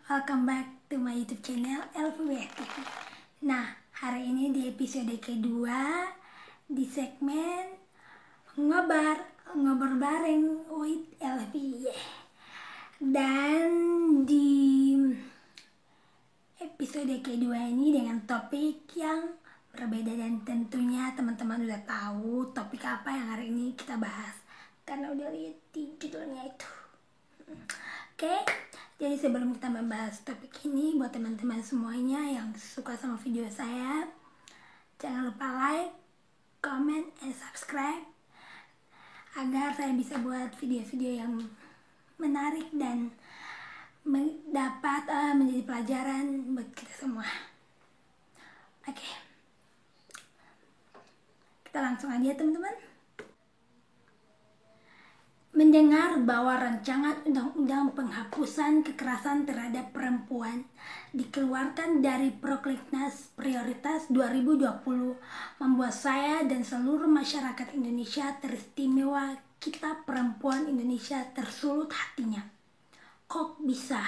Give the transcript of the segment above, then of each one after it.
welcome back to my YouTube channel LVWS TV. Nah, hari ini di episode kedua di segmen ngobrol bareng with LV. Dan di episode kedua ini dengan topik yang berbeda, dan tentunya teman-teman udah tahu topik apa yang hari ini kita bahas karena udah lihat di judulnya itu. Oke, jadi sebelum kita membahas topik ini, buat teman-teman semuanya yang suka sama video saya, jangan lupa like, comment, and subscribe agar saya bisa buat video-video yang menarik dan dapat menjadi pelajaran buat kita semua. Oke, kita langsung aja teman-teman. Mendengar bahwa rancangan undang-undang penghapusan kekerasan terhadap perempuan dikeluarkan dari Prolegnas Prioritas 2020 membuat saya dan seluruh masyarakat Indonesia teristimewa kita perempuan Indonesia tersulut hatinya. Kok bisa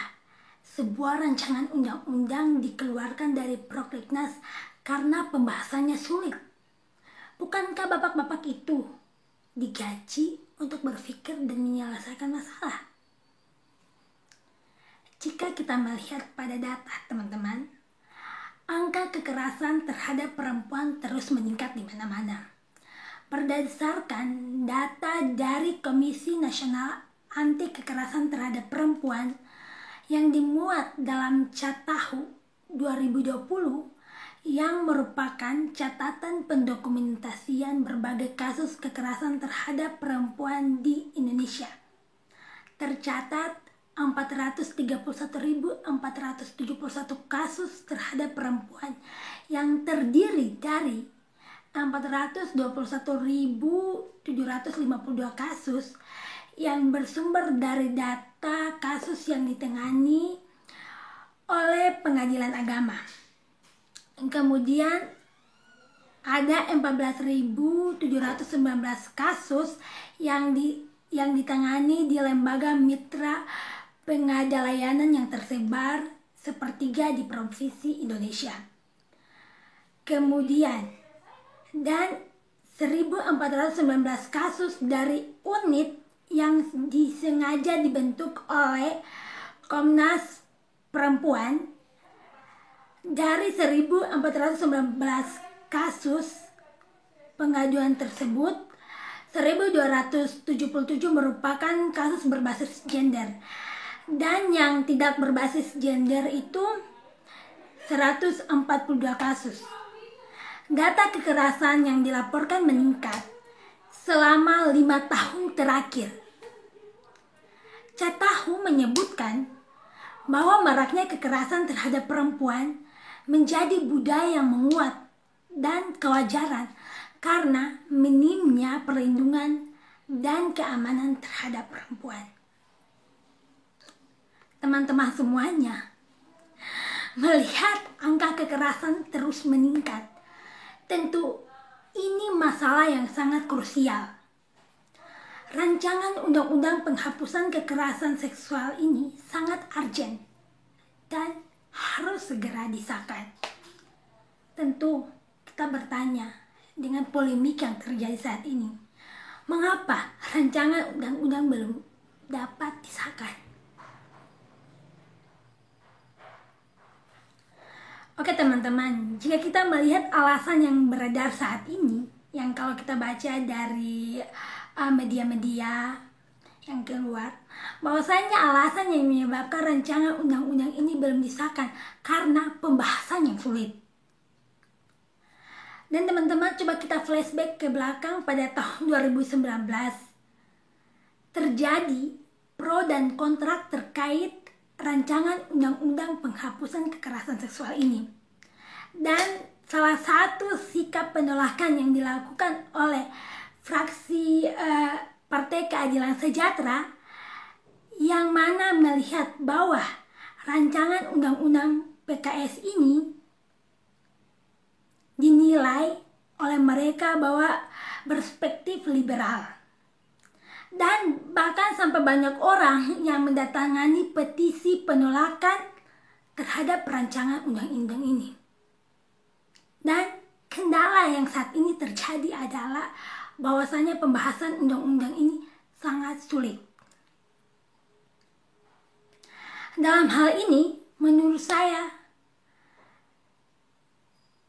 sebuah rancangan undang-undang dikeluarkan dari Prolegnas karena pembahasannya sulit? Bukankah bapak-bapak itu digaji untuk berpikir dan menyelesaikan masalah? Jika kita melihat pada data teman-teman, angka kekerasan terhadap perempuan terus meningkat di mana-mana. Berdasarkan data dari Komisi Nasional Anti Kekerasan Terhadap Perempuan yang dimuat dalam Catahu 2020, yang merupakan catatan pendokumentasian berbagai kasus kekerasan terhadap perempuan di Indonesia. Tercatat 431.471 kasus terhadap perempuan yang terdiri dari 421.752 kasus yang bersumber dari data kasus yang ditangani oleh pengadilan agama. Kemudian ada 14.719 kasus yang ditangani di lembaga mitra pengada layanan yang tersebar sepertiga di provinsi Indonesia. Kemudian dan 1.419 kasus dari unit yang disengaja dibentuk oleh Komnas Perempuan. Dari 1.419 kasus pengaduan tersebut, 1.277 merupakan kasus berbasis gender, dan yang tidak berbasis gender itu 142 kasus. Data kekerasan yang dilaporkan meningkat selama 5 tahun terakhir. Catahu menyebutkan bahwa maraknya kekerasan terhadap perempuan menjadi budaya yang menguat dan kewajaran karena minimnya perlindungan dan keamanan terhadap perempuan. Teman-teman semuanya, melihat angka kekerasan terus meningkat, tentu ini masalah yang sangat krusial. Rancangan undang-undang penghapusan kekerasan seksual ini sangat urgent dan harus segera disahkan. Tentu kita bertanya dengan polemik yang terjadi saat ini, mengapa rancangan undang-undang belum dapat disahkan? Oke teman-teman, jika kita melihat alasan yang beredar saat ini, yang kalau kita baca dari media-media yang keluar, bahwasanya alasan yang menyebabkan rancangan undang-undang ini belum disahkan karena pembahasan yang sulit. Dan teman-teman, coba kita flashback ke belakang pada tahun 2019. Terjadi pro dan kontra terkait rancangan undang-undang penghapusan kekerasan seksual ini. Dan salah satu sikap penolakan yang dilakukan oleh fraksi Partai Keadilan Sejahtera, yang mana melihat bahwa rancangan undang-undang PKS ini dinilai oleh mereka bahwa berperspektif liberal. Dan bahkan sampai banyak orang yang mendatangani petisi penolakan terhadap rancangan undang-undang ini. Dan kendala yang saat ini terjadi adalah bahwasanya pembahasan undang-undang ini sangat sulit. Dalam hal ini, menurut saya,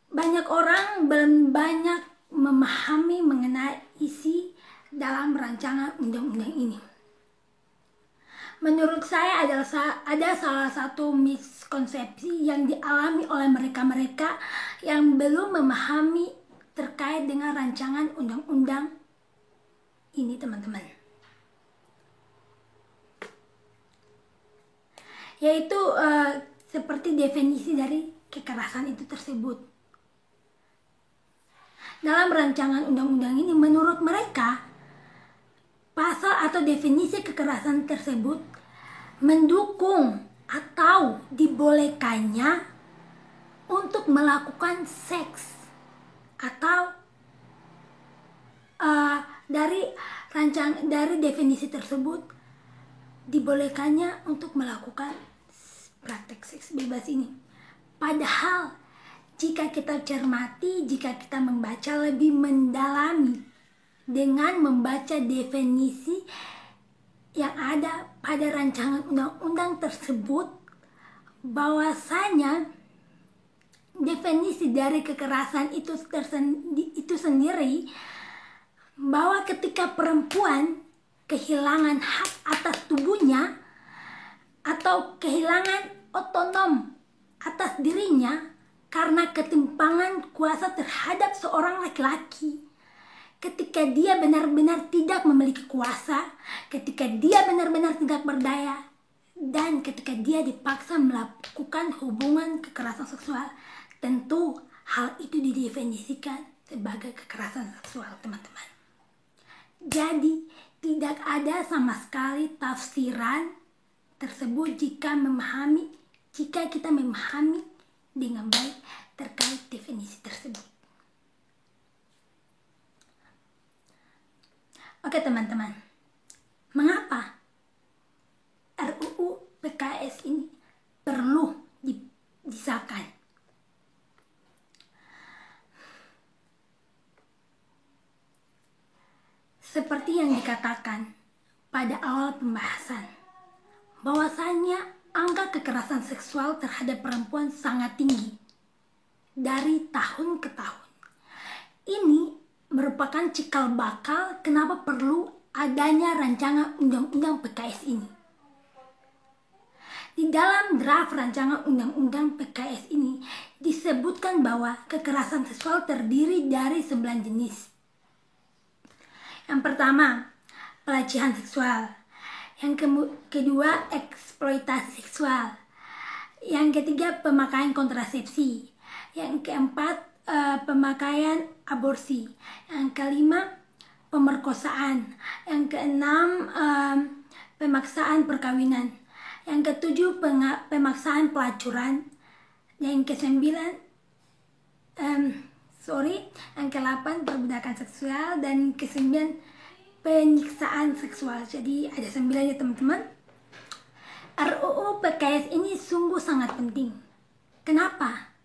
banyak orang belum banyak memahami mengenai isi dalam rancangan undang-undang ini. Menurut saya ada salah satu miskonsepsi yang dialami oleh mereka-mereka yang belum memahami terkait dengan rancangan undang-undang ini, teman-teman. Yaitu seperti definisi dari kekerasan itu tersebut. Dalam rancangan undang-undang ini, menurut mereka, pasal atau definisi kekerasan tersebut mendukung atau dibolehkannya untuk melakukan seks atau dari definisi tersebut dibolehkannya untuk melakukan praktek seks bebas ini. Padahal jika kita cermati, jika kita membaca lebih mendalami dengan membaca definisi yang ada pada rancangan undang-undang tersebut, bahwasanya definisi dari kekerasan itu sendiri, bahwa ketika perempuan kehilangan hak atas tubuhnya atau kehilangan otonom atas dirinya karena ketimpangan kuasa terhadap seorang laki-laki, ketika dia benar-benar tidak memiliki kuasa, ketika dia benar-benar tidak berdaya, dan ketika dia dipaksa melakukan hubungan kekerasan seksual, tentu hal itu didefinisikan sebagai kekerasan seksual, teman-teman. Jadi, tidak ada sama sekali tafsiran tersebut jika kita memahami dengan baik terkait definisi tersebut. Oke, teman-teman, mengapa RUU PKS ini perlu disahkan? Seperti yang dikatakan pada awal pembahasan, bahwasanya angka kekerasan seksual terhadap perempuan sangat tinggi dari tahun ke tahun. Ini merupakan cikal bakal kenapa perlu adanya rancangan undang-undang PKS ini. Di dalam draft rancangan undang-undang PKS ini disebutkan bahwa kekerasan seksual terdiri dari 9 jenis. Yang pertama, pelecehan seksual. Yang kedua, eksploitasi seksual. Yang ketiga, pemakaian kontrasepsi. Yang keempat, pemakaian aborsi. Yang kelima, pemerkosaan. Yang keenam, pemaksaan perkawinan. Yang ketujuh, pemaksaan pelacuran. Yang kesembilan, yang ke-8 perbudakan seksual, dan ke-9 penyiksaan seksual. Jadi ada 9 ya, teman-teman. RUU PKS ini sungguh sangat penting. Kenapa?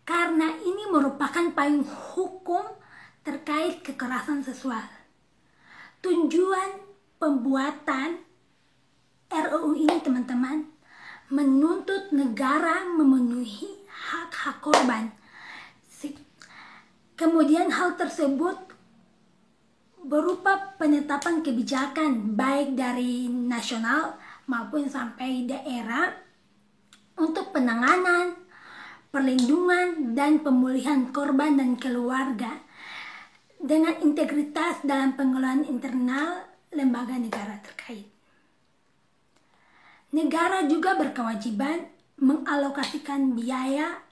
Karena ini merupakan payung hukum terkait kekerasan seksual. Tujuan pembuatan RUU ini, teman-teman, menuntut negara memenuhi hak-hak korban. Kemudian hal tersebut berupa penetapan kebijakan baik dari nasional maupun sampai daerah untuk penanganan, perlindungan, dan pemulihan korban dan keluarga dengan integritas dalam pengelolaan internal lembaga negara terkait. Negara juga berkewajiban mengalokasikan biaya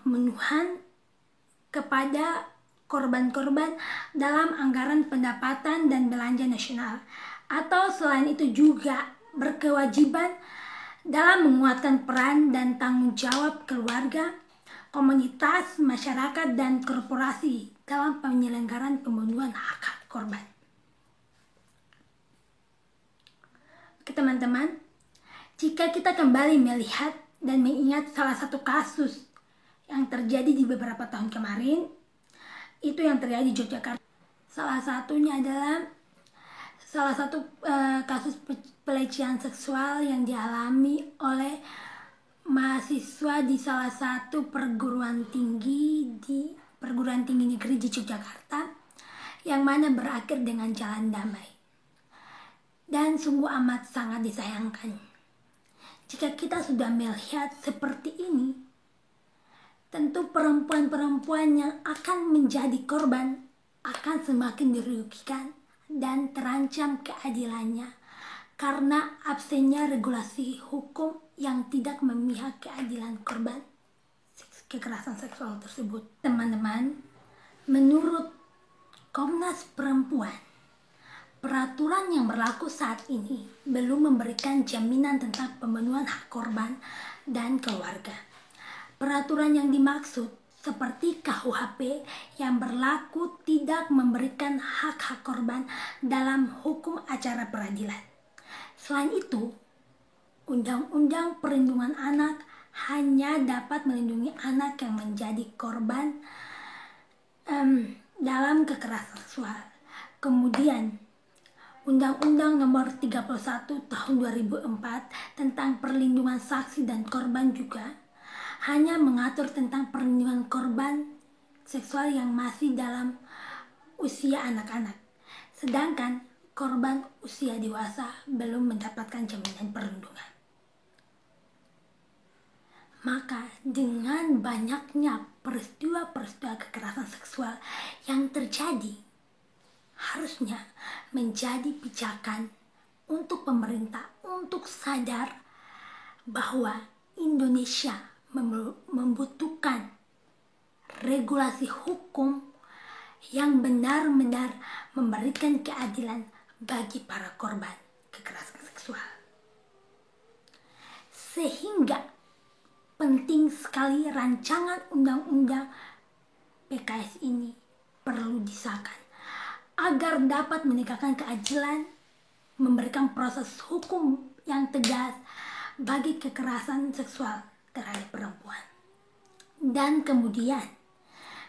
pemenuhan kepada korban-korban dalam anggaran pendapatan dan belanja nasional, atau selain itu juga berkewajiban dalam menguatkan peran dan tanggung jawab keluarga, komunitas, masyarakat, dan korporasi dalam penyelenggaraan pemenuhan hak-hak korban. Oke, teman-teman, Jika kita kembali melihat dan mengingat salah satu kasus yang terjadi di beberapa tahun kemarin, itu yang terjadi di Yogyakarta. Salah satunya adalah kasus pelecehan seksual yang dialami oleh mahasiswa di salah satu perguruan tinggi negeri di Yogyakarta, yang mana berakhir dengan jalan damai. Dan sungguh amat sangat disayangkan. Jika kita sudah melihat seperti ini, tentu perempuan-perempuan yang akan menjadi korban akan semakin dirugikan dan terancam keadilannya karena absennya regulasi hukum yang tidak memihak keadilan korban kekerasan seksual tersebut. Teman-teman, menurut Komnas Perempuan, peraturan yang berlaku saat ini belum memberikan jaminan tentang pemenuhan hak korban dan keluarga. Peraturan yang dimaksud seperti KUHP yang berlaku tidak memberikan hak-hak korban dalam hukum acara peradilan. Selain itu, Undang-Undang Perlindungan Anak hanya dapat melindungi anak yang menjadi korban dalam kekerasan seksual. Kemudian, Undang-Undang Nomor 31 Tahun 2004 tentang perlindungan saksi dan korban juga hanya mengatur tentang perlindungan korban seksual yang masih dalam usia anak-anak. Sedangkan korban usia dewasa belum mendapatkan jaminan perlindungan. Maka dengan banyaknya peristiwa-peristiwa kekerasan seksual yang terjadi, harusnya menjadi pijakan untuk pemerintah untuk sadar bahwa Indonesia membutuhkan regulasi hukum yang benar-benar memberikan keadilan bagi para korban kekerasan seksual. Sehingga penting sekali rancangan undang-undang PKS ini perlu disahkan agar dapat menegakkan keadilan, memberikan proses hukum yang tegas bagi kekerasan seksual terhadap perempuan, dan kemudian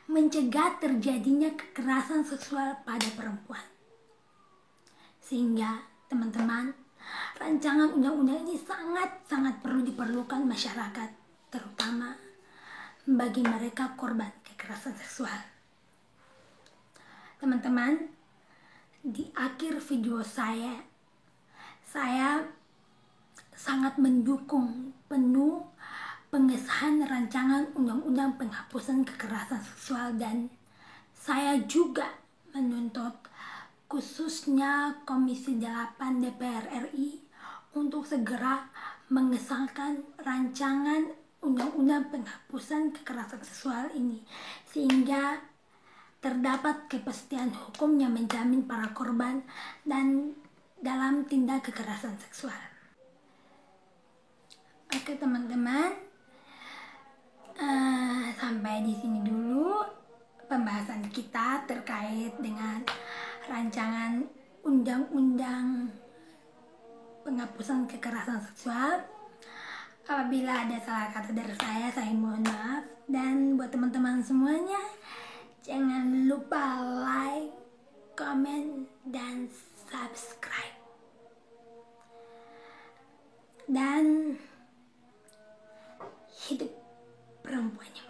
mencegah terjadinya kekerasan seksual pada perempuan. Sehingga teman-teman, rancangan undang-undang ini sangat-sangat perlu diperlukan masyarakat, terutama bagi mereka korban kekerasan seksual. Teman-teman, di akhir video saya sangat mendukung penuh pengesahan rancangan undang-undang penghapusan kekerasan seksual, dan saya juga menuntut khususnya Komisi 8 DPR RI untuk segera mengesahkan rancangan undang-undang penghapusan kekerasan seksual ini, sehingga terdapat kepastian hukum yang menjamin para korban dan dalam tindak kekerasan seksual. Oke teman-teman, sampai di sini dulu pembahasan kita terkait dengan rancangan undang-undang penghapusan kekerasan seksual. Apabila ada salah kata dari saya mohon maaf. Dan buat teman-teman semuanya, jangan lupa like, komen, dan subscribe. Dan hidup perempuan yang